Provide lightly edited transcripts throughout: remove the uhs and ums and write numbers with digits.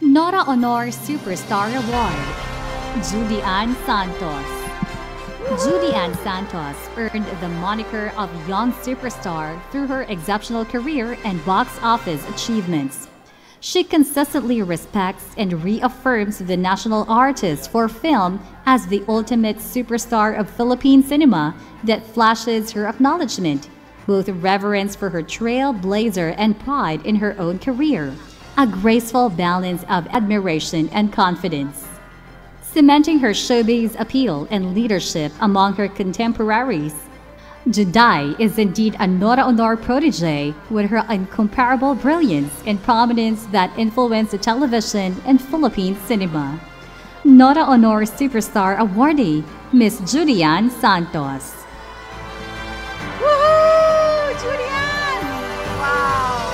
Nora Honor Superstar Award, Judy Ann Santos. Judy Ann Santos earned the moniker of Young Superstar through her exceptional career and box office achievements. She consistently respects and reaffirms the national artist for film as the ultimate superstar of Philippine cinema that flashes her acknowledgement, both reverence for her trailblazer and pride in her own career, a graceful balance of admiration and confidence. Cementing her showbiz appeal and leadership among her contemporaries, Juday is indeed a Nora Honor protege with her incomparable brilliance and prominence that influenced the television and Philippine cinema. Nora Honor Superstar awardee, Miss Judy Ann Santos. Woohoo! Julian! Wow!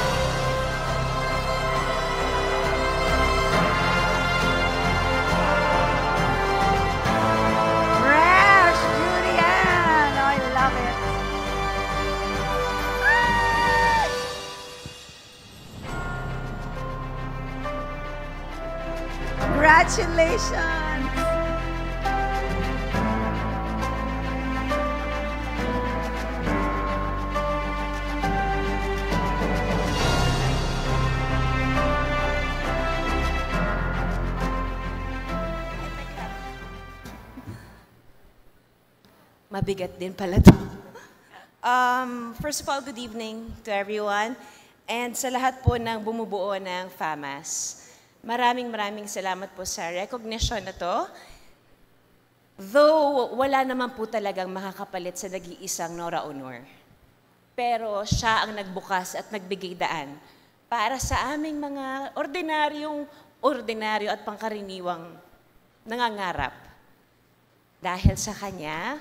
Fresh, Julian! Oh, I love it. Congratulations! Mabigat din pala to. First of all, good evening to everyone. And sa lahat po ng bumubuo ng FAMAS, maraming salamat po sa recognition na to. Though wala naman po talagang makakapalit sa nag-iisang Nora Honor. Pero siya ang nagbukas at nagbigay daan para sa aming mga ordinaryo at pangkaraniwang nangangarap. Dahil sa kanya,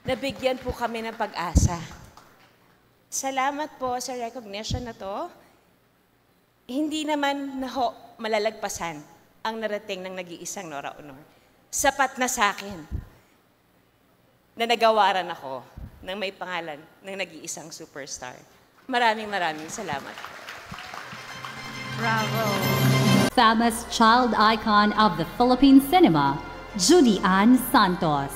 nabigyan po kami ng pag-asa. Salamat po sa recognition na to. Hindi naman malalagpasan ang narating ng nag-iisang Nora Honor. Sapat na sa akin na nagawaran ako ng may pangalan ng nag-iisang superstar. Maraming salamat. Bravo! Famous child icon of the Philippine cinema, Judy Ann Santos.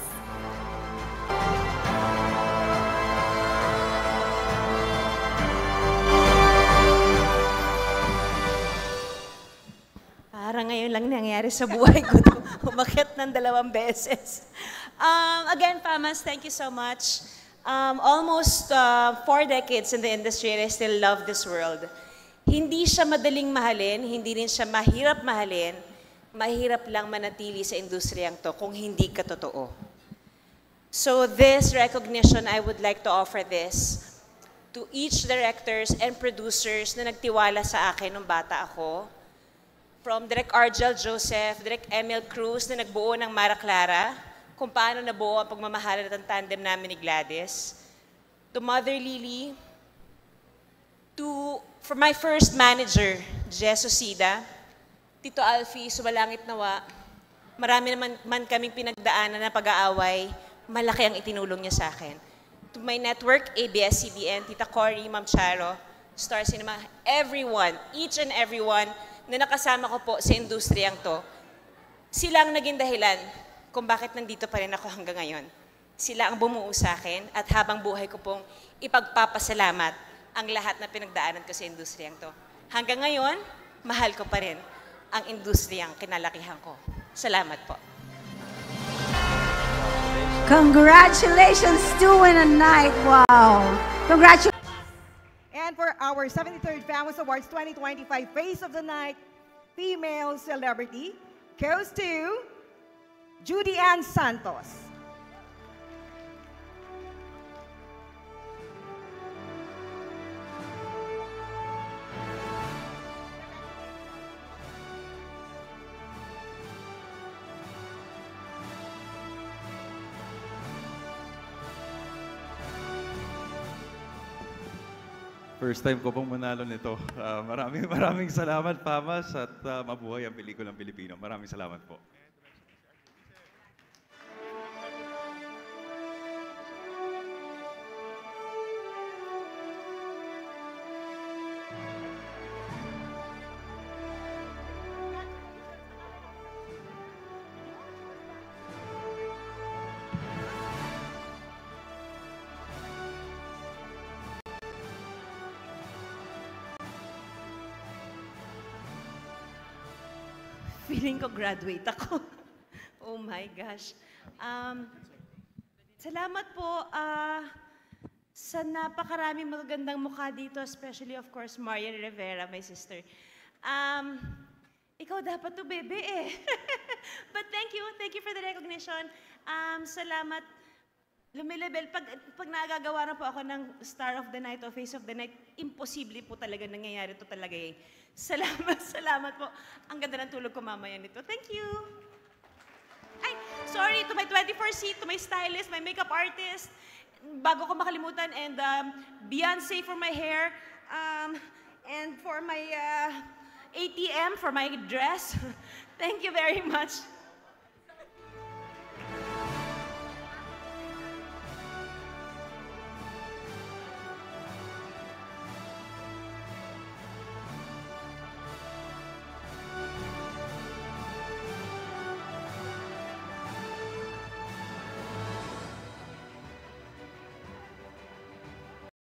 Parang ngayon lang nangyari sa buhay ko to. Umakyat ng 2 beses. Again, FAMAS, thank you so much. Almost 4 decades in the industry and I still love this world. Hindi siya madaling mahalin, hindi rin siya mahirap mahalin. Mahirap lang manatili sa industriyang to kung hindi ka totoo. So this recognition, I would like to offer this to each directors and producers na nagtiwala sa akin nung bata ako. From Direk Argel Joseph, Direk Emil Cruz na nagbuo ng Mara Clara, kung paano nabuo ang pagmamahalan at ang tandem namin ni Gladys. To Mother Lily, for my first manager, Jess Osida, Tito Alfie, sumalangit nawa, marami naman kaming pinagdaanan na pag-aaway, malaki ang itinulong niya sa akin. To my network, ABS-CBN, Tita Cory, Ma'am Charo, Star Cinema, everyone, each and everyone, na nakasama ko po sa industriyang to, sila ang naging dahilan kung bakit nandito pa rin ako hanggang ngayon. Sila ang bumuo sa akin at habang buhay ko pong ipagpapasalamat ang lahat na pinagdaanan ko sa industriyang to. Hanggang ngayon, mahal ko pa rin ang industriyang kinalakihan ko. Salamat po. Congratulations, two in a night. Wow. Congratulations. And for our 73rd FAMAS Awards 2025 Face of the Night Female Celebrity goes to Judy Ann Santos. First time ko pong manalo nito. Maraming salamat, FAMAS, at mabuhay ang pelikulang Pilipino. Maraming salamat po. Feeling ko graduate ako. Oh my gosh. Salamat po sa napakaraming magagandang mukha dito, especially of course Marian Rivera, my sister. Ikaw dapat to, bebe eh. But thank you for the recognition. Salamat. Lumilibel, pag nagagawa na po ako ng Star of the Night o Face of the Night, imposible po talaga nangyayari to talaga eh. Salamat po. Ang ganda ng tulog ko mamaya nito. Thank you. Ay, sorry to my 24 seat, to my stylist, my makeup artist. Bago ko makalimutan, and Beyonce for my hair, and for my ATM, for my dress. Thank you very much.